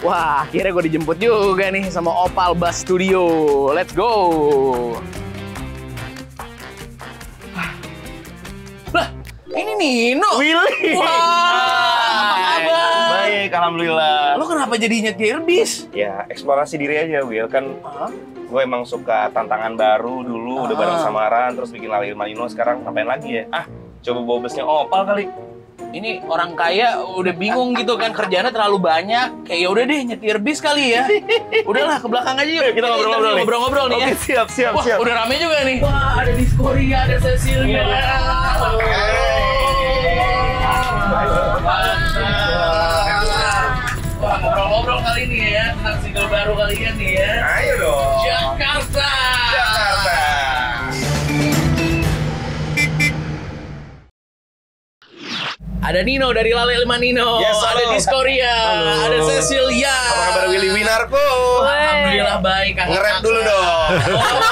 Wah, akhirnya gue dijemput juga nih sama Opal Bass Studio. Let's go. Lah, ini Nino. Willy. Wah, apa kabar? Baik, alhamdulillah. Lo kenapa jadi nyetir bis? Ya, eksplorasi diri aja, Will. Kan gue emang suka tantangan baru dulu, udah bareng samaran, terus bikin Lale Ilmanino, sekarang ngapain lagi ya? Coba bawa busnya Opal kali. Ini orang kaya udah bingung gitu kan, kerjanya terlalu banyak. Kayak ya udah deh nyetir bis kali ya. Udahlah ke belakang aja yuk. Kita ngobrol-ngobrol nih. nih ya. Oke, siap. Wah, udah rame juga nih. Wah, ada Diskoria, ada Cecilia. Wah, ngobrol-ngobrol kali ini ya tentang single baru kalian nih ya. Ayo dong. Jakarta. Ada Nino dari Lale Ilmanino, Yes, ada halo. Diskoria, ada Cecilia. Apa kabar Willy Winarko? Alhamdulillah baik. Nge-rap dulu dong.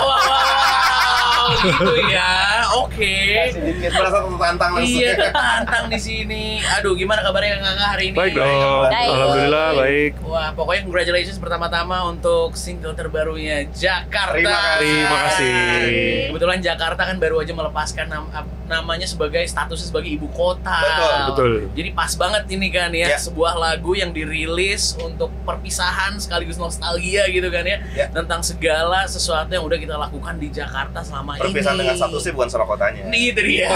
Wow, gitu ya. Oke. Sedikit merasa tertantang langsung. Iya, tertantang di sini. Aduh, gimana kabarnya Kakak hari ini? Baik dong, Baik. alhamdulillah baik. Wah, pokoknya congratulations pertama-tama untuk single terbarunya Jakarta. Terima kasih. Kebetulan Jakarta kan baru aja melepaskan namanya statusnya sebagai ibu kota. Betul. Jadi pas banget ini kan ya, Ya. sebuah lagu yang dirilis untuk perpisahan sekaligus nostalgia gitu kan ya, Ya. tentang segala sesuatu yang udah kita lakukan di Jakarta selama Perpisahan ini. dengan statusnya bukan soal kotanya. Nih itu dia,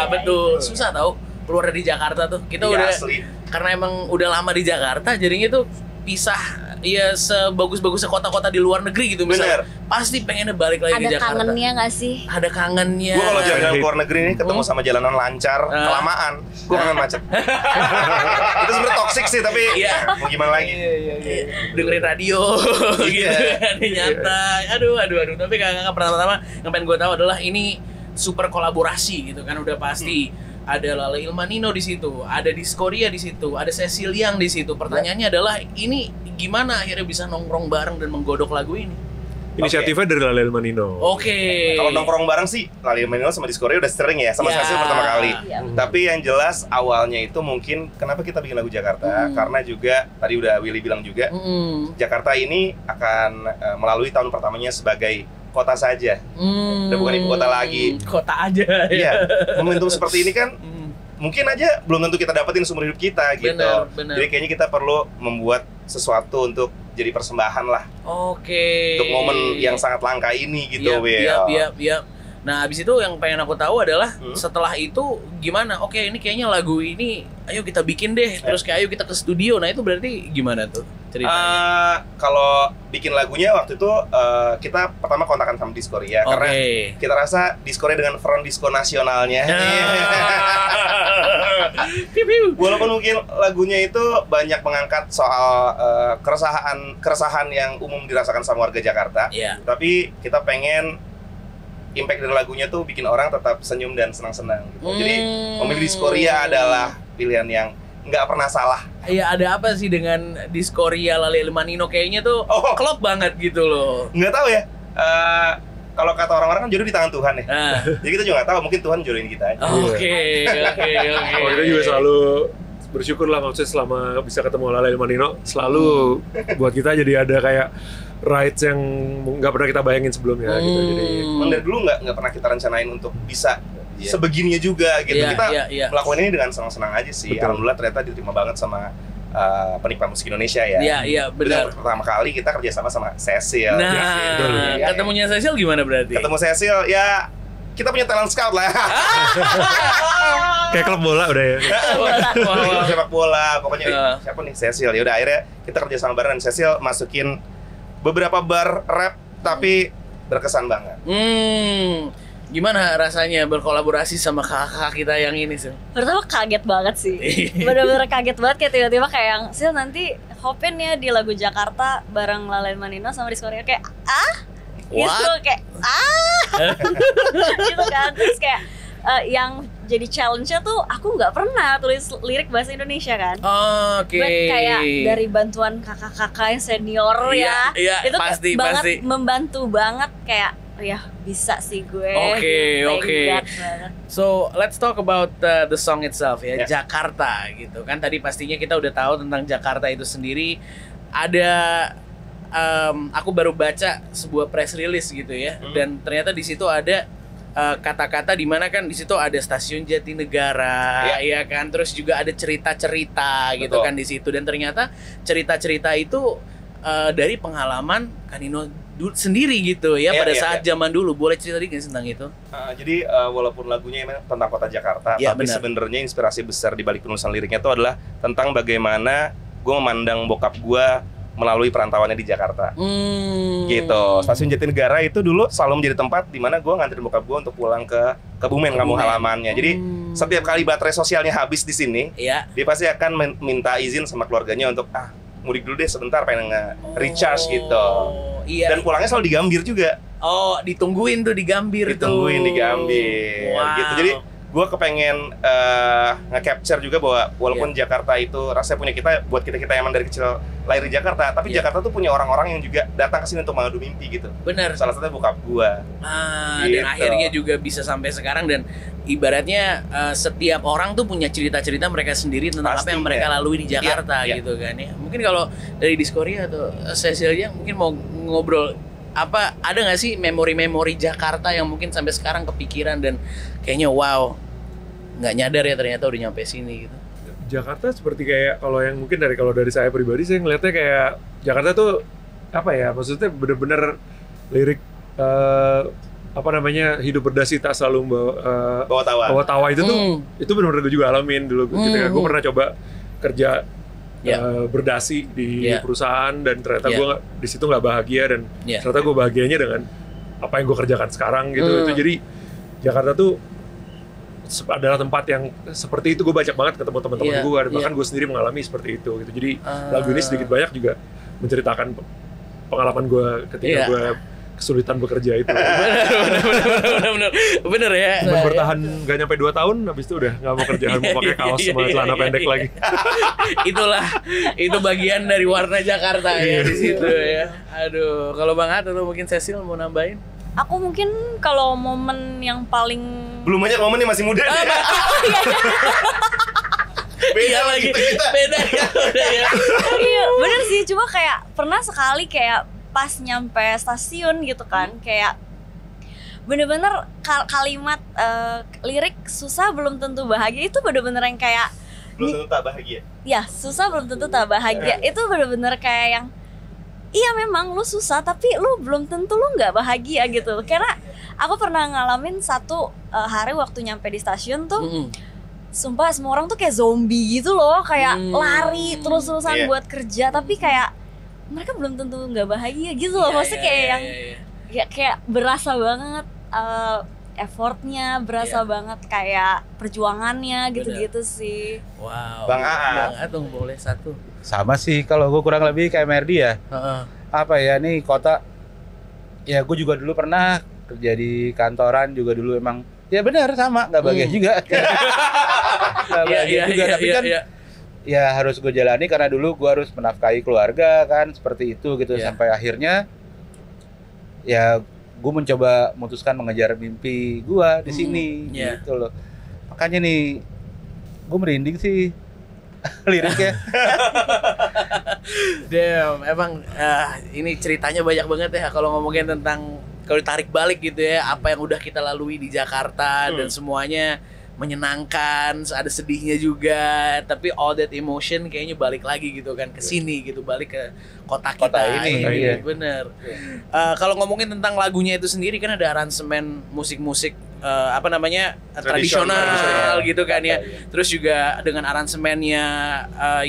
betul. Susah tau keluar dari Jakarta tuh. Kita Iya, udah asli. karena emang udah lama di Jakarta, jadinya tuh pisah. Ya sebagus-bagusnya kota-kota di luar negeri gitu misalnya. Pasti pengennya balik lagi ke Ada Jakarta. kangennya nggak sih? Ada kangennya. Gue kalau jalan-jalan ke luar negeri nih ketemu sama jalanan lancar, Ah. kelamaan, gue kangen macet. Itu sebenarnya toksik sih, tapi Iya. mau gimana lagi? Dengerin radio gitu kan, nyantai. Aduh. Tapi kakak pertama-tama yang pengen gue tahu adalah ini super kolaborasi gitu kan, udah pasti. Ada Lale Ilmanino di situ, ada Diskoria di situ, ada Ceciliang di situ. Pertanyaannya adalah ini gimana akhirnya bisa nongkrong bareng dan menggodok lagu ini? Inisiatifnya dari Lale Ilmanino. Oke. Kalau nongkrong bareng sih, Lale Ilmanino sama Diskoria udah sering ya, sama Ya. Cecil pertama kali. Iya. Tapi yang jelas awalnya itu mungkin kenapa kita bikin lagu Jakarta, karena juga tadi udah Willy bilang juga, Jakarta ini akan melalui tahun pertamanya sebagai kota saja. Udah bukan ibu kota lagi. Kota aja. Iya, momentum seperti ini kan mungkin aja belum tentu kita dapetin seumur hidup kita gitu. Bener. Jadi kayaknya kita perlu membuat sesuatu untuk jadi persembahan lah Oke. untuk momen yang sangat langka ini gitu, Will. Iya. Nah, abis itu yang pengen aku tahu adalah setelah itu gimana? Oke, ini kayaknya lagu ini ayo kita bikin deh. Terus kayak ayo kita ke studio. Nah, itu berarti gimana tuh ceritanya? Kalau bikin lagunya waktu itu kita pertama kontakan sama Diskoria karena kita rasa Diskoria dengan front disco nasionalnya. Walaupun mungkin lagunya itu banyak mengangkat soal keresahan yang umum dirasakan sama warga Jakarta, Iya. tapi kita pengen impact dari lagunya tuh bikin orang tetap senyum dan senang-senang gitu. Jadi memilih Diskoria adalah pilihan yang nggak pernah salah. Iya, ada apa sih dengan Diskoria Lale Ilmanino kayaknya tuh klop banget gitu loh. Nggak tahu ya. Kalau kata orang-orang kan jodoh di tangan Tuhan ya. Jadi kita juga nggak tahu, mungkin Tuhan jodohin kita aja. Oke. Kita juga selalu bersyukur lah, maksudnya selama bisa ketemu Lale Ilmanino selalu buat kita jadi ada kayak rides yang nggak pernah kita bayangin sebelumnya gitu. Jadi dari dulu nggak pernah kita rencanain untuk bisa sebegininya juga gitu. Iya, Kita iya. melakukan ini dengan senang-senang aja sih. Betul. Alhamdulillah ternyata diterima banget sama penikmat musik Indonesia ya. Iya, benar. Itu pertama kali kita kerjasama sama Cecil. Nah, ketemunya Cecil gimana berarti? Ketemu Cecil ya, kita punya talent scout lah. kayak klub bola udah ya. Kita sepak bola, pokoknya siapa nih Cecil. Ya udah akhirnya kita kerjasama bareng dan Cecil masukin beberapa bar rap tapi berkesan banget. Gimana rasanya berkolaborasi sama kakak kita yang ini sih? Pertama kaget banget sih. Bener-bener kaget banget kayak tiba-tiba kayak yang Sil nanti hopin ya di lagu Jakarta bareng Lale Ilmanino sama Diskoria kayak gitu kayak gitu kan. Terus kayak yang jadi challenge-nya tuh aku nggak pernah tulis lirik bahasa Indonesia kan. Oke. But kayak dari bantuan kakak-kakak yang senior Iya, itu pasti. membantu banget kayak ya bisa sih gue. Oke. Thank God banget. So let's talk about the song itself ya, Yeah. Jakarta gitu kan. Tadi pastinya kita udah tahu tentang Jakarta itu sendiri. ada aku baru baca sebuah press release gitu ya, dan ternyata di situ ada kata-kata di mana kan di situ ada Stasiun Jatinegara, ya kan, terus juga ada cerita-cerita gitu kan di situ, dan ternyata cerita-cerita itu dari pengalaman Kanino sendiri gitu ya, pada saat zaman dulu. Boleh cerita dikit tentang itu? Jadi walaupun lagunya tentang kota Jakarta, tapi sebenarnya inspirasi besar di balik penulisan liriknya itu adalah tentang bagaimana gue memandang bokap gue melalui perantauannya di Jakarta. Gitu. Stasiun Jatinegara itu dulu selalu menjadi tempat di mana gue nganterin bokap gue untuk pulang ke Kebumen, kampung halamannya. Jadi setiap kali baterai sosialnya habis di sini, dia pasti akan minta izin sama keluarganya untuk mudik dulu deh sebentar, pengen nge-recharge gitu. Dan pulangnya selalu di Gambir juga. Oh, ditungguin tuh di Gambir. Ditungguin di Gambir. Gitu. Jadi gue kepengen nge-capture juga bahwa walaupun Jakarta itu rasanya punya kita, buat kita yang emang dari kecil lahir di Jakarta, tapi Jakarta tuh punya orang-orang yang juga datang ke sini untuk mengadu mimpi gitu. Benar. Salah satunya bokap gue. Gitu. Dan akhirnya juga bisa sampai sekarang, dan ibaratnya setiap orang tuh punya cerita-cerita mereka sendiri tentang apa yang mereka lalui di Jakarta gitu kan ya. Mungkin kalau dari Diskoria atau Cecilia mungkin mau ngobrol, apa ada nggak sih memori-memori Jakarta yang mungkin sampai sekarang kepikiran dan kayaknya wow, nggak nyadar ya ternyata udah nyampe sini gitu. Jakarta seperti kayak kalau dari saya pribadi, saya ngeliatnya kayak Jakarta tuh apa ya, maksudnya bener-bener lirik hidup berdasi tak selalu bawa tawa itu tuh itu benar-benar gue juga alamin dulu ketika gue pernah coba kerja berdasi di perusahaan, dan ternyata gue di situ nggak bahagia, dan ternyata gue bahagianya dengan apa yang gue kerjakan sekarang gitu. Itu jadi Jakarta tuh adalah tempat yang seperti itu. Gue banyak banget ketemu teman-teman gue, bahkan gue sendiri mengalami seperti itu gitu. Jadi lagu ini sedikit banyak juga menceritakan pengalaman gue ketika gue kesulitan bekerja itu. Bener ya. Cuma bertahan gak nyampe 2 tahun, habis itu udah gak mau kerjaan, mau pakai kaos sama celana pendek lagi. Itu bagian dari warna Jakarta ya di situ ya. Aduh, kalau Bang At atau mungkin Cecil mau nambahin? Aku mungkin kalau momen yang paling belum banyak momen nih, masih muda. Beda lagi, beda ya. Iya, bener sih, cuma kayak pernah sekali kayak pas nyampe stasiun gitu kan, kayak bener-bener kalimat lirik susah belum tentu bahagia itu bener-bener yang kayak belum tentu tak bahagia. Ya, susah belum tentu tak bahagia. Itu bener-bener kayak yang iya memang lu susah tapi lu belum tentu lu nggak bahagia gitu. Karena aku pernah ngalamin satu hari waktu nyampe di stasiun tuh, sumpah semua orang tuh kayak zombie gitu loh, kayak lari terus-terusan buat kerja, tapi kayak mereka belum tentu nggak bahagia gitu loh. Maksudnya kayak yang ya kayak berasa banget effortnya, berasa banget kayak perjuangannya gitu-gitu sih. Wow. Bang Aat dong, boleh satu. Sama sih kalau gue kurang lebih kayak Merdi ya. Apa ya, nih kota ya, gue juga dulu pernah kerja di kantoran juga dulu, emang ya benar sama, nggak bahagia juga. Nggak bahagia juga, tapi kan ya harus gue jalani karena dulu gue harus menafkahi keluarga kan, seperti itu gitu. Sampai akhirnya ya gue mencoba memutuskan mengejar mimpi gue di sini gitu loh. Makanya nih gue merinding sih liriknya. Damn, emang ini ceritanya banyak banget ya kalau ngomongin tentang, kalau ditarik balik gitu ya, apa yang udah kita lalui di Jakarta dan semuanya menyenangkan, ada sedihnya juga, tapi all that emotion kayaknya balik lagi gitu kan ke sini gitu, balik ke kota kita ini. Bener. Kalau ngomongin tentang lagunya itu sendiri kan ada aransemen musik-musik tradisional gitu kan ya. Terus juga dengan aransemennya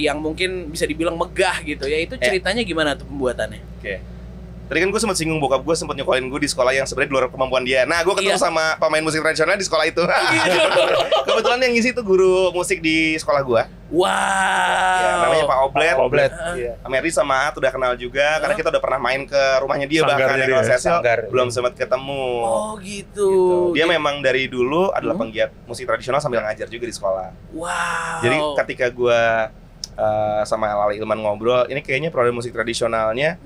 yang mungkin bisa dibilang megah gitu ya. Itu ceritanya gimana tuh pembuatannya? Tadi kan gue sempat singgung bokap gue sempat nyekolin gue di sekolah yang sebenarnya di luar kemampuan dia. Nah, gue ketemu sama pemain musik tradisional di sekolah itu. Kebetulan yang ngisi itu guru musik di sekolah gue. Wow. Ya, namanya Pak Oblet. Mary sama At udah kenal juga karena kita udah pernah main ke rumahnya dia, bahkan di Cecil belum sempat ketemu. Oh gitu. Dia memang dari dulu adalah penggiat musik tradisional sambil ngajar juga di sekolah. Wow. Jadi ketika gue sama Lale Ilman ngobrol, ini kayaknya program musik tradisionalnya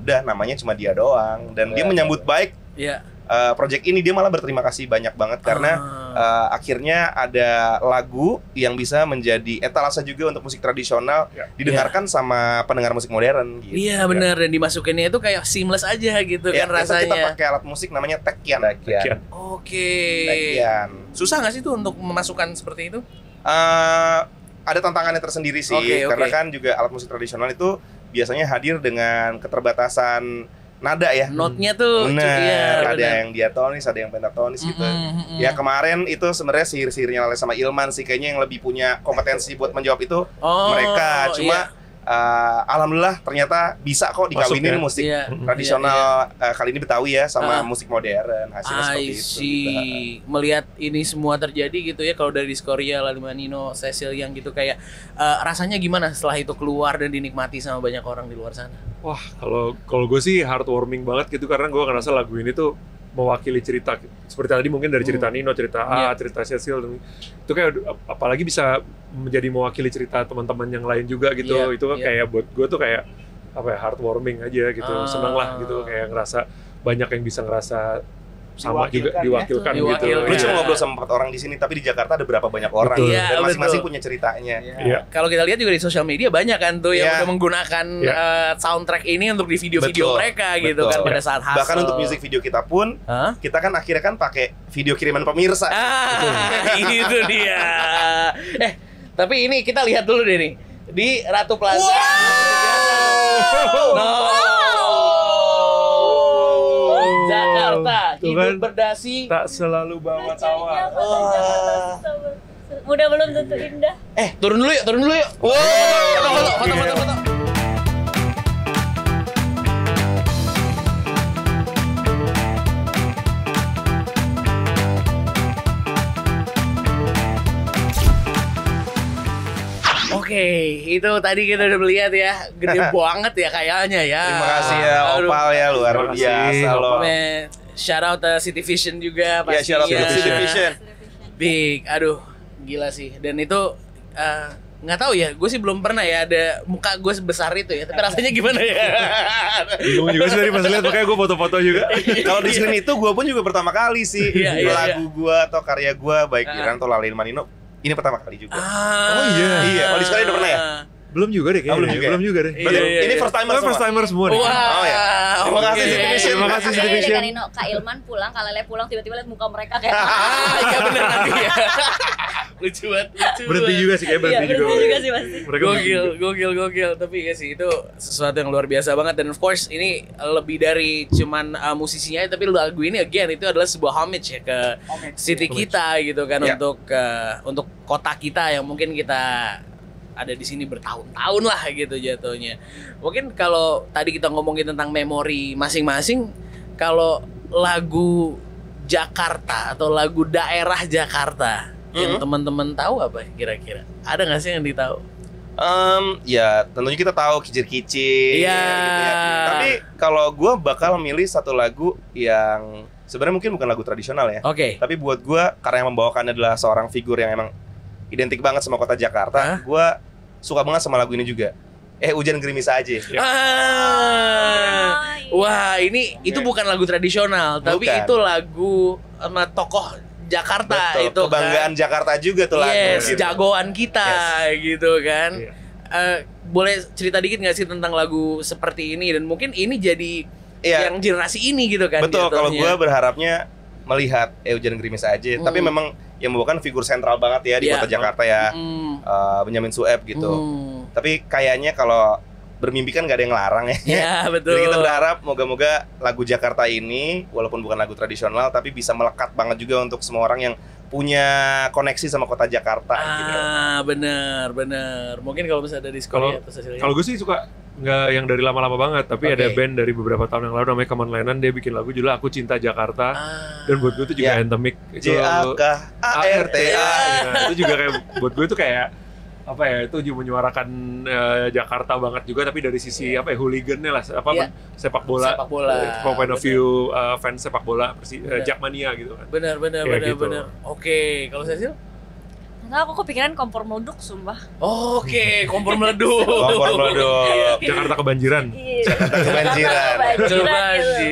udah namanya cuma dia doang, dan dia menyambut baik project ini. Dia malah berterima kasih banyak banget karena akhirnya ada lagu yang bisa menjadi etalase juga untuk musik tradisional didengarkan sama pendengar musik modern gitu. Iya benar, dan dimasukinnya itu kayak seamless aja gitu kan rasanya. Kita pakai alat musik namanya tekian. Oke. Tekian. Susah nggak sih tuh untuk memasukkan seperti itu? Ada tantangannya tersendiri sih, karena kan juga alat musik tradisional itu biasanya hadir dengan keterbatasan nada ya. Notnya tuh ada yang diatonis, ada yang pentatonis gitu. Ya kemarin itu sebenarnya sihir-sihirnya Lale sama Ilman sih kayaknya yang lebih punya kompetensi buat menjawab itu mereka. Cuma alhamdulillah ternyata bisa kok dikawinin musik tradisional kali ini Betawi ya sama musik modern. Hasilnya seperti itu. Melihat ini semua terjadi gitu ya, kalau dari Diskoria, Lale Manino, Cecil yang gitu kayak rasanya gimana setelah itu keluar dan dinikmati sama banyak orang di luar sana? Wah, kalau gue sih heartwarming banget gitu karena gue ngerasa lagu ini tuh mewakili cerita seperti tadi mungkin dari cerita Nino, cerita cerita Cecil, itu kayak apalagi bisa menjadi mewakili cerita teman-teman yang lain juga gitu. Itu kayak buat gue tuh kayak apa ya, heartwarming aja gitu, seneng lah gitu, kayak ngerasa banyak yang bisa ngerasa sama juga diwakilkan gitu. Lu cuma ngobrol sama 4 orang di sini, tapi di Jakarta ada berapa banyak orang dan masing-masing punya ceritanya. Kalau kita lihat juga di sosial media banyak kan tuh yang udah menggunakan soundtrack ini untuk di video-video mereka gitu kan pada saat hustle. Bahkan untuk music video kita pun, kita kan akhirnya kan pakai video kiriman pemirsa. Itu dia. Tapi ini kita lihat dulu deh nih di Ratu Plaza. Jakarta, hidup berdasi tak selalu bawa tawa. Mudah belum tentu indah. Turun dulu yuk. Foto. Oke, itu tadi kita udah melihat ya, gede banget ya kayaknya ya. Terima kasih ya Opal ya, luar biasa loh. Shout out City Vision juga pastinya. Shout out City Vision. Big, aduh gila sih. Dan itu nggak tahu ya, gue sih belum pernah ya ada muka gue sebesar itu ya. Tapi rasanya gimana ya? Bingung juga sih tadi pas lihat, makanya gue foto-foto juga. Kalau di screen itu gue pun juga pertama kali sih lagu gue atau karya gue baik Iran atau Lale Manino. Ini pertama kali juga. Oh iya. Iya, kalau di sekali udah pernah ya? Belum juga deh kayaknya. Belum juga deh. Berarti ini first timer semua nih. Oh ya. Terima kasih City Vision. Terima kasih City Vision. Kan Nino, Kak Ilman pulang, Kak Lele pulang, tiba-tiba lihat muka mereka kayak iya benar nanti ya. Lucu banget. Berhenti juga sih kayak berhenti juga sih pasti. Gokil. Tapi ya sih itu sesuatu yang luar biasa banget, dan of course ini lebih dari cuman musisinya, tapi lagu ini again itu adalah sebuah homage ya ke city kita gitu kan, untuk kota kita yang mungkin kita ada di sini bertahun-tahun lah gitu jatuhnya. Mungkin kalau tadi kita ngomongin tentang memori masing-masing, kalau lagu Jakarta atau lagu daerah Jakarta yang teman-teman tahu apa kira-kira? Ada nggak sih yang ditahu? Ya tentunya kita tahu Kicir-Kicir. Iya. Gitu ya. Tapi kalau gue bakal milih satu lagu yang sebenarnya mungkin bukan lagu tradisional ya. Oke. Tapi buat gue karena yang membawakannya adalah seorang figur yang emang identik banget sama kota Jakarta. Gue suka banget sama lagu ini juga. Hujan gerimis aja. Wah, itu bukan lagu tradisional, tapi itu lagu sama tokoh Jakarta. Betul, itu kebanggaan kan Jakarta juga tuh lagu. Gitu. Jagoan kita gitu kan. Boleh cerita dikit nggak sih tentang lagu seperti ini, dan mungkin ini jadi yang generasi ini gitu kan? Betul, kalau gue berharapnya melihat hujan gerimis aja, tapi memang yang membawakan figur sentral banget ya di kota Jakarta ya, Benyamin Sueb gitu. Tapi kayaknya kalau bermimpi kan gak ada yang larang ya. Iya betul. Jadi kita berharap moga-moga lagu Jakarta ini walaupun bukan lagu tradisional tapi bisa melekat banget juga untuk semua orang yang punya koneksi sama kota Jakarta gitu. Bener. Mungkin kalau misalnya ada Diskoria atau Cecilia. Kalau gue sih suka nggak yang dari lama-lama banget, tapi ada band dari beberapa tahun yang lalu namanya Keman Lenan, dia bikin lagu judulnya Aku Cinta Jakarta. Dan buat gue itu juga endemic. JAKARTA. Itu juga kayak buat gue itu kayak apa ya, itu juga menyuarakan Jakarta banget juga, tapi dari sisi apa ya, hooligannya lah, sepak bola from point of view fans sepak bola Jakmania gitu kan. Benar. Oke, kalau Cecil? Nah, aku kepikiran kompor meleduk, sumpah. Oke, kompor meleduk. Jakarta kebanjiran. Jakarta kebanjiran.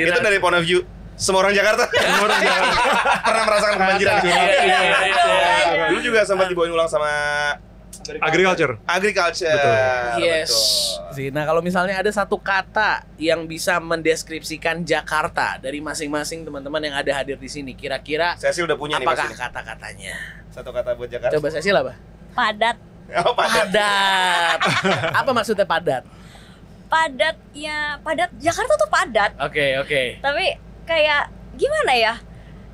Itu dari point of view Semua orang Jakarta. Pernah merasakan kebanjiran. Dulu juga sempat dibawain ulang sama Agriculture. Betul. Yes. Nah, kalau misalnya ada satu kata yang bisa mendeskripsikan Jakarta dari masing-masing teman-teman yang ada hadir di sini, kira-kira saya sih udah punya apakah nih kata-katanya? Satu kata buat Jakarta. Coba Cecil apa? Padat. Oh, Padat. Apa maksudnya padat? Padat Jakarta tuh padat. Oke. Tapi kayak gimana ya?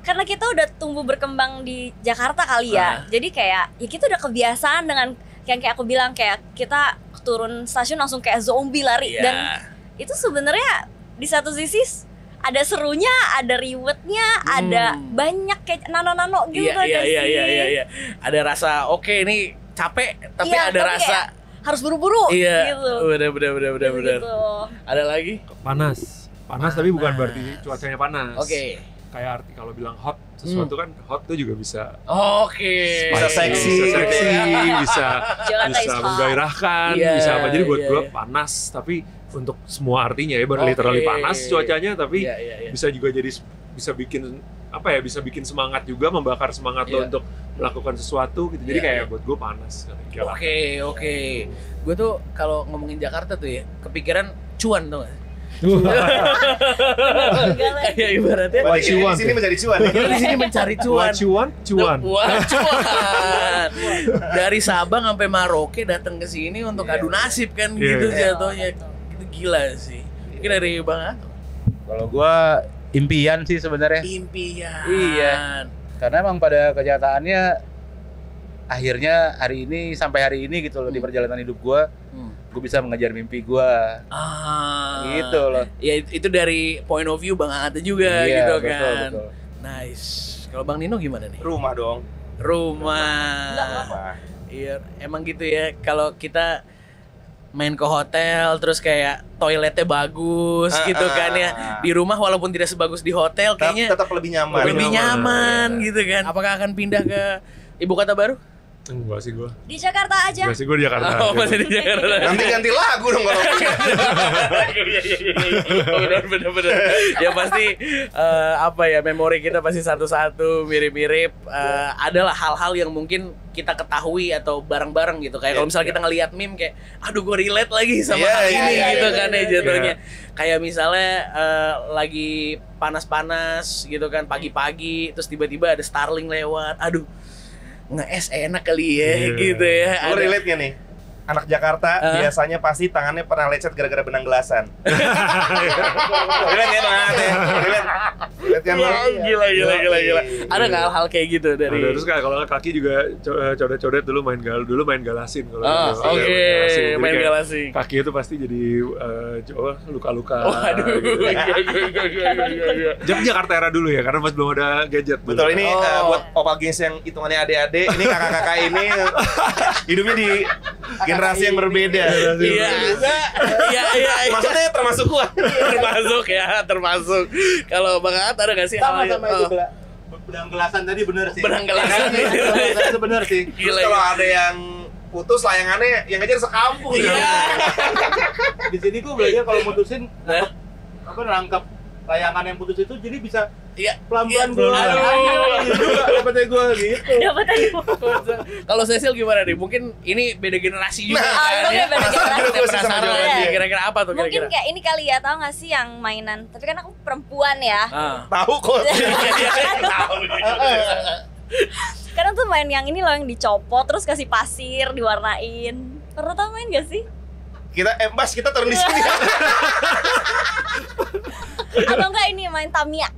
Karena kita udah tumbuh berkembang di Jakarta kali ya. Jadi kayak ya kita udah kebiasaan dengan yang kayak aku bilang, kayak kita turun stasiun langsung kayak zombie lari. Dan itu sebenarnya di satu sisi ada serunya, ada rewardnya, ada banyak kayak nano-nano gitu kan sih. Iya. Ada rasa oke ini capek tapi ada tapi rasa harus buru-buru gitu. Bener. Gitu. Ada lagi? Panas tapi bukan berarti cuacanya panas. Oke. Kayak arti kalau bilang hot, sesuatu kan hot tuh juga bisa. Oke. Bisa seksi, bisa menggairahkan, bisa apa. Jadi buat gue panas, tapi untuk semua artinya ya, literally panas cuacanya, tapi bisa juga jadi bisa bikin apa ya, bisa bikin semangat juga, membakar semangat lo untuk melakukan sesuatu gitu. Jadi kayak buat gue panas. Oke. Gue tuh kalau ngomongin Jakarta tuh ya, kepikiran cuan tuh gak? Kayak ibaratnya di sini mencari cuan. Di sini mencari cuan. Cuan. Dari Sabang sampai Merauke datang ke sini untuk adu nasib kan gitu jatuhnya. Itu gila sih. Mungkin dari Bang Ato. Kalau gua impian sih sebenarnya. Impian. Iya. Karena emang pada kenyataannya akhirnya sampai hari ini gitu loh, di perjalanan hidup gua bisa mengejar mimpi gua. Gitu loh. Ya itu dari point of view Bang Ato juga gitu kan. Betul. Nice. Kalau Bang Nino gimana nih? Rumah dong. Rumah. Iya, emang gitu ya. Kalau kita main ke hotel terus kayak toiletnya bagus gitu kan ya. Di rumah walaupun tidak sebagus di hotel kayaknya tetap lebih nyaman. Lebih nyaman gitu kan. Apakah akan pindah ke ibu kota baru? Enggak sih gue. Di Jakarta aja. Enggak sih gue di Jakarta. Oh, masih di Jakarta. Nanti ganti lagu dong kalau. Bener. Ya pasti memori kita pasti satu-satu mirip-mirip. Adalah hal-hal yang mungkin kita ketahui atau bareng-bareng gitu. Kayak kalau misalnya kita ngelihat meme kayak, aduh gue relate lagi sama hal ini gitu kan ya jatuhnya. Kayak misalnya lagi panas-panas gitu kan pagi-pagi, terus tiba-tiba ada Starling lewat. Aduh, nge-es enak kali ya gitu ya. Gue relate gak nih? Anak Jakarta biasanya pasti tangannya pernah lecet gara-gara benang gelasan. Relate ya Bang? Relate kan? Gila. Ada nggak hal-hal kayak gitu dari? Terus kalau kaki juga codet-codet dulu main galasin kalau. Main galasin. Kaki itu pasti jadi luka-luka. Waduh. Jam Jakarta era dulu ya, karena masih belum ada gadget. Betul, ini buat Opa Gengs yang hitungannya adik-adik, ini kakak-kakak ini hidupnya di generasi yang berbeda. Iya. Maksudnya termasuk gua. Termasuk. Kalau Bang Aat ada nggak sih? Sama itu benang gelasan tadi bener sih. Benang gelasan itu bener sih. Terus kalau ada yang putus layangannya yang ngejar sekampung. Iya. Di sini gua belajar kalau mutusin nangkap layangan yang putus itu, jadi bisa pelan-pelan gua. Dapetnya gua gitu. Kalau Cecil gimana nih? Mungkin ini beda generasi juga kan ya. Beda generasi. Penasaran kira-kira apa tuh Mungkin kira-kira? kayak ini kali ya, tahu nggak sih yang mainan? Tapi kan aku perempuan ya. Tahu kok. Kadang tuh main yang ini loh, yang dicopot terus kasih pasir diwarnain. Pernah tau main gak sih? Kita turun di sini. Atau enggak ini main Tamiya?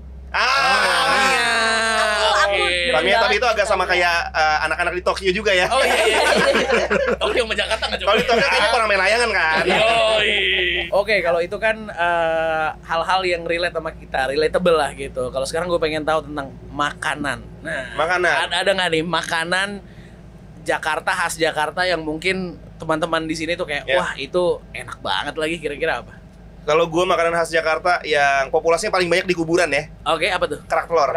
Aku Tamiya, tapi itu agak sama kayak anak-anak di Tokyo juga ya. Oh iya. Tokyo sama Jakarta nggak coba. Kalau di Tokyo kayaknya orang main layangan kan. Oke, kalau itu kan hal-hal yang relate sama kita, relatable lah gitu. Kalau sekarang gue pengen tahu tentang makanan. Nah, makanan. Ada nggak nih makanan Jakarta, khas Jakarta yang mungkin teman-teman di sini tuh kayak wah itu enak banget lagi, kira-kira apa? Kalau gue makanan khas Jakarta yang populasinya paling banyak di kuburan ya. Oke, apa tuh? Kerak telur.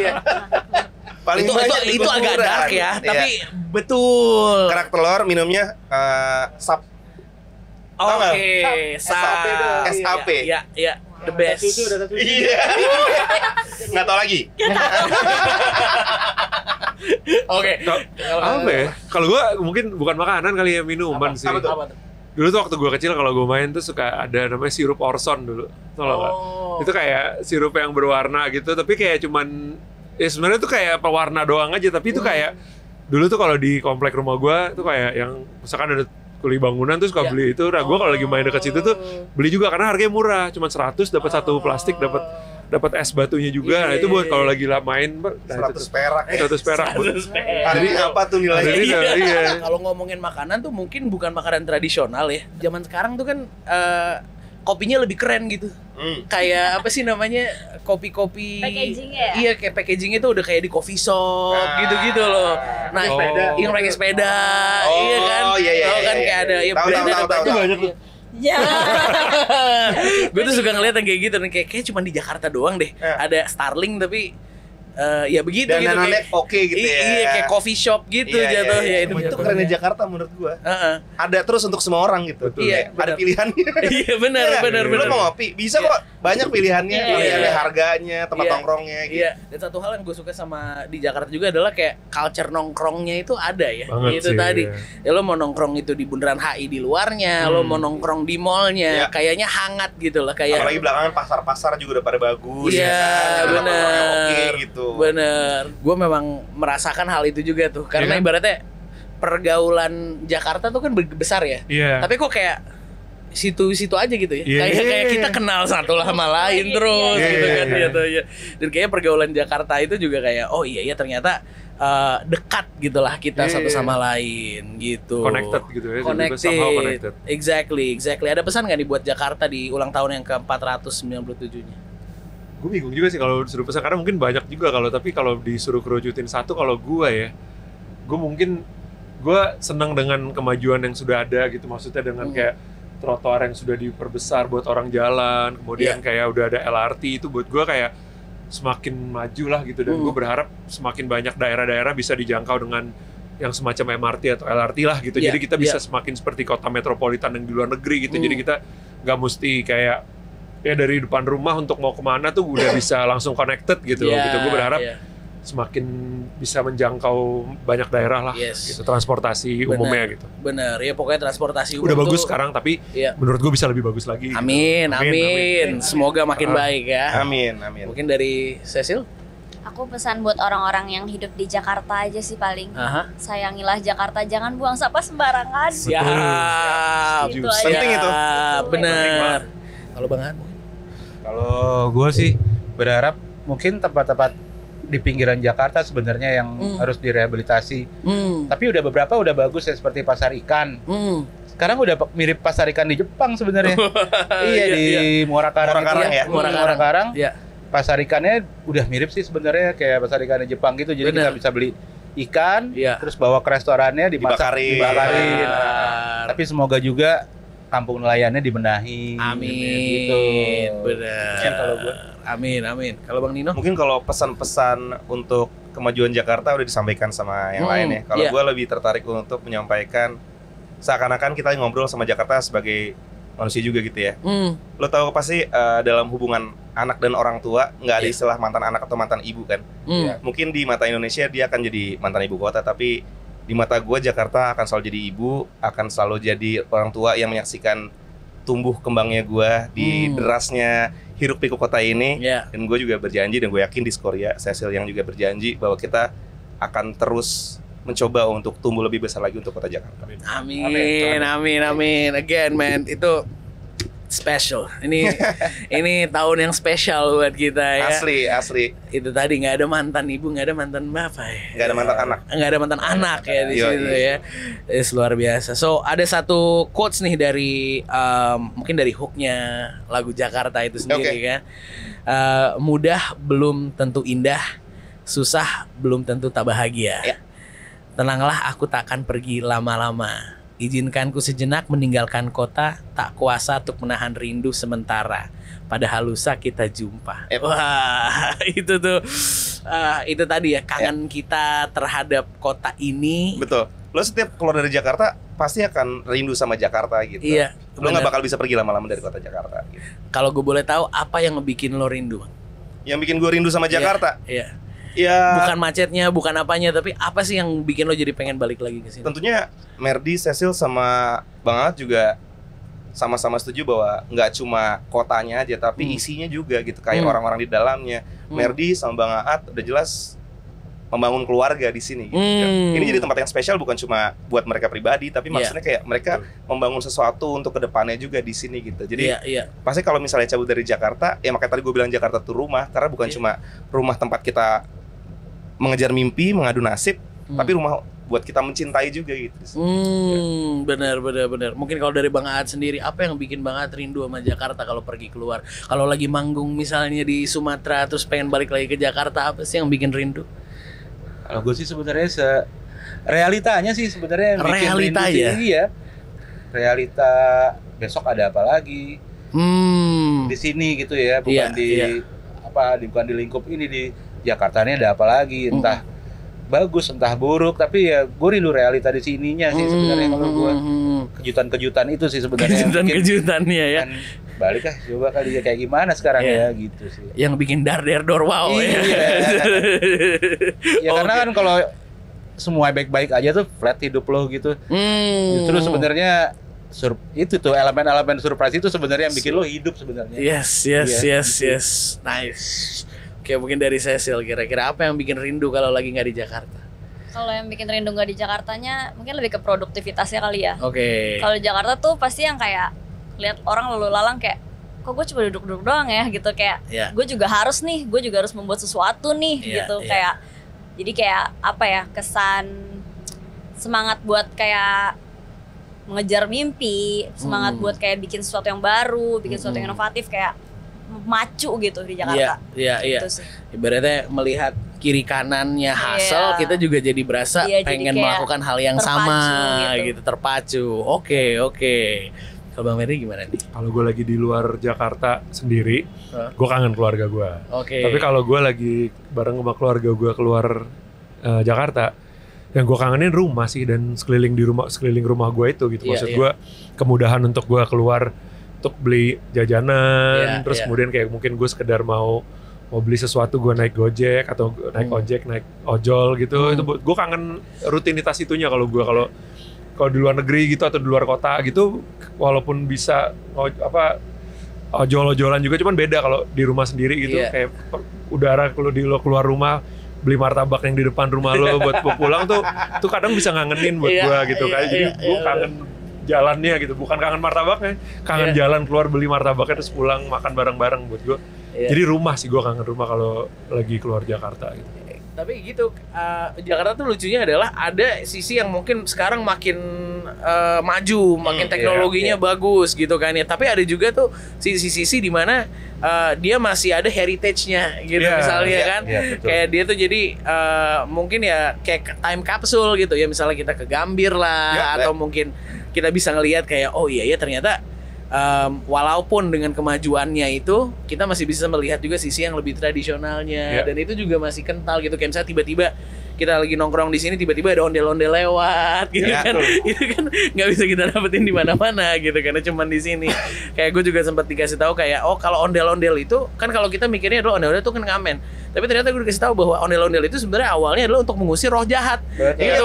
Iya. Paling banyak di itu kuburan. agak dark ya, tapi betul. Kerak telur minumnya SAP. Oke, SAP. Iya. The best. Iya. Nggak tahu lagi. Oke. Apa ya? Kalau gue mungkin bukan makanan kali ya, minuman sih. Apa tuh? Dulu tuh waktu gue kecil kalau gue main tuh suka ada namanya sirup Orson dulu. Tau nggak? Itu kayak sirup yang berwarna gitu, tapi kayak cuman ya sebenarnya tuh kayak pewarna doang aja, tapi itu kayak dulu tuh kalau di komplek rumah gue tuh kayak yang misalkan ada kuli bangunan tuh suka beli itu. Nah gue kalau lagi main dekat situ tuh beli juga karena harganya murah, cuma 100 dapat satu plastik, dapat es batunya juga. Nah itu buat kalau lagi main 100 perak. 100 perak. Jadi apa tuh nilainya? Iya. Kalau ngomongin makanan tuh mungkin bukan makanan tradisional ya. Zaman sekarang tuh kan kopinya lebih keren gitu. Kayak apa sih namanya, kopi-kopi Packagingnya ya? Iya, kayak packagingnya tuh udah kayak di coffee shop gitu-gitu loh. Nah, yang pakai sepeda, iya kan? Iya. Tahu kan kayak ada ya Tahu. Banyak tuh. Ya. Gue tuh suka ngeliat yang kayak gitu nih, kayak cuma di Jakarta doang deh. Ada Starling tapi ya begitu Dan gitu. kayak oke gitu ya. Iya, kayak coffee shop gitu jatuh ya Itu kerennya Jakarta menurut gua. Ada terus untuk semua orang gitu. Iya, Ada pilihannya. Iya benar. Lu mau ngopi, bisa kok. Banyak pilihannya, harganya, tempat nongkrongnya gitu. Iya, dan satu hal yang gue suka sama di Jakarta juga adalah kayak culture nongkrongnya itu ada ya. Banget itu sih, tadi. ya. Ya lo mau nongkrong itu di bundaran HI di luarnya, lo mau nongkrong di mallnya, Iya. kayaknya hangat gitu loh, kayak Apalagi belakangan pasar-pasar juga udah pada bagus. Iya, kan? benar. Oke gitu. Bener. Gue memang merasakan hal itu juga tuh. Karena Iya. ibaratnya pergaulan Jakarta tuh kan besar ya. Iya. Tapi kok kayak situ-situ aja gitu ya. Iya. Kayak kita kenal satu sama lain terus Iya, gitu iya, kan iya. gitu ya. Dan kayaknya pergaulan Jakarta itu juga kayak oh iya ternyata dekat gitulah kita Iya, satu iya. sama lain gitu. Connected gitu ya, tiba-tiba somehow connected. Exactly. Ada pesan nggak nih buat Jakarta di ulang tahun yang ke-497-nya? Gue bingung juga sih kalau disuruh pesan, karena mungkin banyak juga tapi kalau disuruh kerucutin satu, kalau gue senang dengan kemajuan yang sudah ada gitu, maksudnya dengan kayak trotoar yang sudah diperbesar buat orang jalan, kemudian kayak udah ada LRT, itu buat gue kayak semakin maju lah gitu, dan gue berharap semakin banyak daerah-daerah bisa dijangkau dengan yang semacam MRT atau LRT lah gitu. Jadi kita bisa semakin seperti kota metropolitan yang di luar negeri gitu. Jadi kita nggak mesti kayak ya dari depan rumah untuk mau kemana tuh udah bisa langsung connected gitu. Gitu. Gue berharap semakin bisa menjangkau banyak daerah lah gitu, transportasi umumnya gitu. Bener, ya pokoknya transportasi umum udah bagus tuh, sekarang, tapi menurut gue bisa lebih bagus lagi. Amin, gitu. amin. Semoga makin baik ya. Amin. Mungkin dari Cecil? Aku pesan buat orang-orang yang hidup di Jakarta aja sih paling. Sayangilah Jakarta, jangan buang sampah sembarangan. Siap. Gitu aja. Penting itu. Bener. Kalau Bang Han? Kalau gue sih berharap mungkin tempat-tempat di pinggiran Jakarta sebenarnya yang harus direhabilitasi. Tapi udah beberapa udah bagus ya, seperti pasar ikan. Sekarang udah mirip pasar ikan di Jepang sebenarnya. Di Muara Karang ya. Muara Karang. Pasar ikannya udah mirip sih sebenarnya kayak pasar ikan di Jepang gitu. Jadi kita bisa beli ikan, terus bawa ke restorannya dibakarin. Tapi semoga juga kampung nelayannya dibenahi. Amin. Gitu. Benar. Kalau gue. Amin. Kalau Bang Nino? Mungkin kalau pesan-pesan untuk kemajuan Jakarta udah disampaikan sama yang lain ya. Kalau gue lebih tertarik untuk menyampaikan seakan-akan kita ngobrol sama Jakarta sebagai manusia juga gitu ya. Lo tahu pasti dalam hubungan anak dan orang tua nggak ada istilah mantan anak atau mantan ibu kan. Ya, mungkin di mata Indonesia dia akan jadi mantan ibu kota, tapi di mata gue Jakarta akan selalu jadi ibu, akan selalu jadi orang tua yang menyaksikan tumbuh kembangnya gue di derasnya hiruk pikuk kota ini. Dan gue juga berjanji, dan gue yakin di Skoria, Cecil yang juga berjanji bahwa kita akan terus mencoba untuk tumbuh lebih besar lagi untuk kota Jakarta. Amin. Again man, itu special. Ini tahun yang spesial buat kita ya. Asli. Itu tadi nggak ada mantan ibu, nggak ada mantan bapak ya. Nggak ada mantan anak. Nggak ada mantan anak ya di situ ya. Luar biasa. So ada satu quotes nih dari mungkin dari hooknya lagu Jakarta itu sendiri kan. Mudah belum tentu indah, susah belum tentu tak bahagia. Tenanglah, aku takkan pergi lama-lama. Izinkanku sejenak meninggalkan kota, tak kuasa untuk menahan rindu sementara. Padahal lusa kita jumpa. Wah, itu tuh itu tadi ya, kangen kita terhadap kota ini. Betul. Lo setiap keluar dari Jakarta pasti akan rindu sama Jakarta gitu. Iya. lo nggak bakal bisa pergi lama-lama dari kota Jakarta. Gitu. Kalau gue boleh tahu, apa yang ngebikin lo rindu? Yang bikin gue rindu sama Jakarta? Iya. Ya, bukan macetnya, bukan apanya, tapi apa sih yang bikin lo jadi pengen balik lagi ke sini? Tentunya Merdi, Cecil sama Bang Aat juga sama-sama setuju bahwa nggak cuma kotanya aja, tapi isinya juga gitu, kayak orang-orang di dalamnya. Merdi sama Bang Aat udah jelas membangun keluarga di sini. Gitu. Ini jadi tempat yang spesial bukan cuma buat mereka pribadi, tapi maksudnya kayak mereka membangun sesuatu untuk kedepannya juga di sini gitu. Jadi pasti kalau misalnya cabut dari Jakarta, ya makanya tadi gue bilang Jakarta tuh rumah, karena bukan cuma rumah tempat kita mengejar mimpi, mengadu nasib, tapi rumah buat kita mencintai juga gitu. Benar. Mungkin kalau dari Bang Aat sendiri, apa yang bikin Bang Aat rindu sama Jakarta kalau pergi keluar? Kalau lagi manggung misalnya di Sumatera terus pengen balik lagi ke Jakarta, apa sih yang bikin rindu? Kalau gue sih sebenarnya realitanya sih sebenarnya yang bikin realita rindu ya? sih, iya. Realita besok ada apa lagi di sini gitu ya, bukan bukan di lingkup ini, di Jakarta ini ada apa lagi, entah bagus entah buruk, tapi ya gue rindu realita di sininya sih sebenarnya. Kalau gue kejutan-kejutan itu sih sebenarnya, kejutan-kejutannya ya. Balik coba kali ya kayak gimana sekarang ya gitu sih. Yang bikin dar wow ya. Ya karena kan kalau semua baik-baik aja tuh flat hidup lo gitu. Justru sebenarnya itu tuh elemen-elemen surprise itu sebenarnya yang bikin lo hidup sebenarnya. Yes. Nice. Oke, mungkin dari Cecil, kira-kira apa yang bikin rindu kalau lagi nggak di Jakarta? Kalau yang bikin rindu nggak di Jakartanya mungkin lebih ke produktivitasnya kali ya. Oke. Kalau Jakarta tuh pasti yang kayak lihat orang lalu lalang kayak, kok gue cuma duduk-duduk doang ya gitu, kayak gue juga harus membuat sesuatu nih gitu. Kayak jadi kayak apa ya, kesan semangat buat kayak mengejar mimpi, semangat buat kayak bikin sesuatu yang baru, bikin sesuatu yang inovatif, kayak macu gitu di Jakarta. Iya. Gitu sih. Ibaratnya melihat kiri kanannya hustle, kita juga jadi berasa pengen melakukan hal yang sama gitu, terpacu. Oke. Kalau Bang Merdi gimana nih? Kalau gue lagi di luar Jakarta sendiri, gue kangen keluarga gue. Tapi kalau gue lagi bareng sama keluarga gue keluar Jakarta, yang gue kangenin rumah sih, dan sekeliling rumah gue itu gitu. Maksud gue kemudahan untuk gue keluar untuk beli jajanan, terus kemudian kayak mungkin gue sekedar mau beli sesuatu, gue naik Gojek atau naik ojek, naik ojol gitu. Itu gue kangen rutinitas itunya. Kalau di luar negeri gitu atau di luar kota gitu, walaupun bisa ojol-ojolan juga, cuman beda kalau di rumah sendiri gitu. Kayak udara kalau di lo keluar rumah, beli martabak yang di depan rumah lo buat pulang tuh kadang bisa ngangenin buat gue gitu. Kayak jadi gue kangen jalannya gitu, bukan kangen martabaknya, kangen jalan keluar beli martabaknya terus pulang makan bareng-bareng buat gue. Jadi rumah sih, gue kangen rumah kalau lagi keluar Jakarta gitu. Tapi gitu, Jakarta tuh lucunya adalah ada sisi yang mungkin sekarang makin maju, makin teknologinya bagus gitu kan ya. Tapi ada juga tuh sisi-sisi di mana dia masih ada heritage-nya gitu misalnya kan. Kayak dia tuh jadi mungkin ya kayak time capsule gitu ya. Misalnya kita ke Gambir lah, atau mungkin kita bisa ngelihat kayak oh iya ternyata walaupun dengan kemajuannya itu kita masih bisa melihat juga sisi yang lebih tradisionalnya, dan itu juga masih kental gitu. Kayak misalnya tiba-tiba kita lagi nongkrong di sini, tiba-tiba ada ondel-ondel lewat gitu kan. Itu kan nggak bisa kita dapetin di mana-mana gitu, karena cuman di sini. Kayak gue juga sempat dikasih tahu kayak kalau ondel-ondel itu kan, kalau kita mikirnya adalah ondel-ondel itu kan ngamen, tapi ternyata gue dikasih tahu bahwa ondel-ondel itu sebenarnya awalnya adalah untuk mengusir roh jahat. Gitu.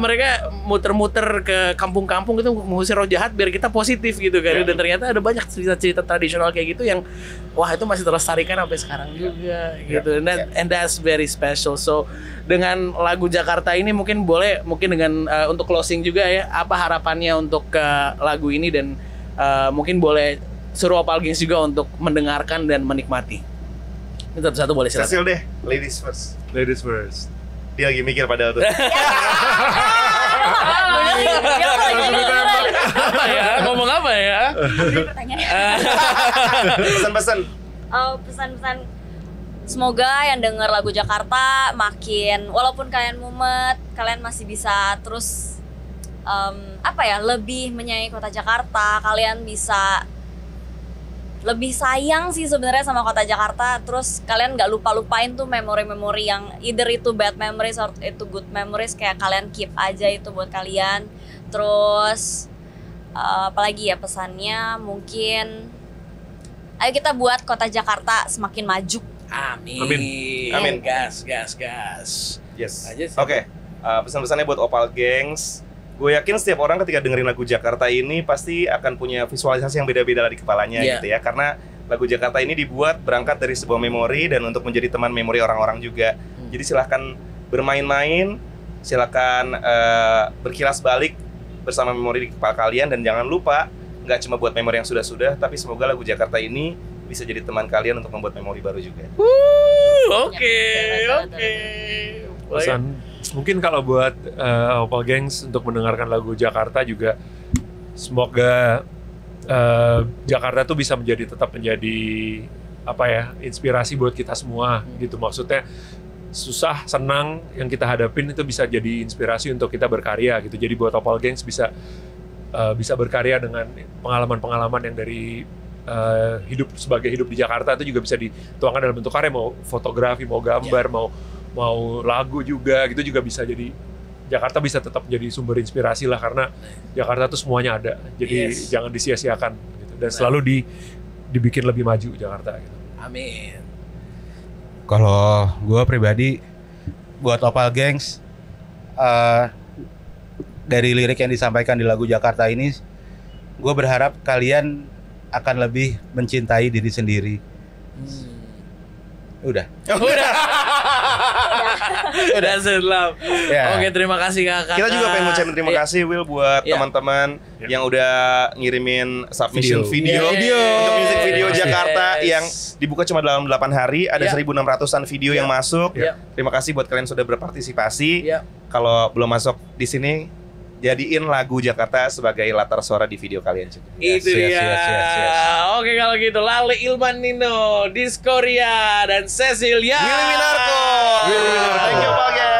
Mereka muter-muter ke kampung-kampung itu mengusir roh jahat biar kita positif gitu kan. Dan ternyata ada banyak cerita-cerita tradisional kayak gitu yang itu masih terlestarikan sampai sekarang juga gitu. And that's very special. So dengan lagu Jakarta ini mungkin dengan untuk closing juga ya, apa harapannya untuk lagu ini, dan mungkin boleh suruh Opal Gengs juga untuk mendengarkan dan menikmati. Ini satu-satu boleh silakan. Cecil deh, ladies first. Dia lagi mikir padahal tuh. Apa ya? Ngomong apa ya? Pesan-pesan. Pesan-pesan. Semoga yang denger lagu Jakarta makin, walaupun kalian mumet, kalian masih bisa terus lebih menyayangi kota Jakarta. Kalian bisa lebih sayang sih sebenarnya sama kota Jakarta. Terus kalian nggak lupain tuh memori-memori yang either itu bad memories or itu good memories, kayak kalian keep aja itu buat kalian. Terus apalagi ya pesannya mungkin ayo kita buat kota Jakarta semakin maju. Amin. Amin. Gas. Yes. Aja sih. Oke. Pesan-pesannya buat Opal Gengs. Gue yakin setiap orang ketika dengerin lagu Jakarta ini pasti akan punya visualisasi yang beda-beda di kepalanya gitu ya. Karena lagu Jakarta ini dibuat berangkat dari sebuah memori dan untuk menjadi teman memori orang-orang juga. Jadi silahkan bermain-main, silahkan berkilas balik bersama memori di kepala kalian dan jangan lupa nggak cuma buat memori yang sudah-sudah, tapi semoga lagu Jakarta ini bisa jadi teman kalian untuk membuat memori baru juga. Oke. Pesan mungkin kalau buat Opal Gengs untuk mendengarkan lagu Jakarta juga semoga Jakarta tuh bisa tetap menjadi apa ya, inspirasi buat kita semua gitu. Maksudnya susah, senang yang kita hadapin itu bisa jadi inspirasi untuk kita berkarya gitu. Jadi buat Opal Gengs bisa berkarya dengan pengalaman-pengalaman yang dari hidup di Jakarta itu juga bisa dituangkan dalam bentuk karya, mau fotografi, mau gambar, mau lagu juga gitu, juga bisa jadi Jakarta bisa tetap jadi sumber inspirasi lah, karena Jakarta tuh semuanya ada, jadi jangan disia-siakan gitu, dan selalu dibikin lebih maju Jakarta gitu. Amin. Kalau gue pribadi buat Opal Gengs, dari lirik yang disampaikan di lagu Jakarta ini, gue berharap kalian akan lebih mencintai diri sendiri. Udah. Udah selam. Ya. Oke, terima kasih kakak. Kita juga pengen ngucapin terima kasih Will buat teman-teman yang udah ngirimin submission video untuk music video Jakarta yang dibuka cuma dalam 8 hari, ada 1.600-an video yang masuk. Terima kasih buat kalian sudah berpartisipasi. Kalau belum masuk di sini, jadiin lagu Jakarta sebagai latar suara di video kalian juga. Itu dia. Oke, kalau gitu Lale Ilmanino, Diskoria, dan Cecilia. Willy Winarko. Thank you, Pak.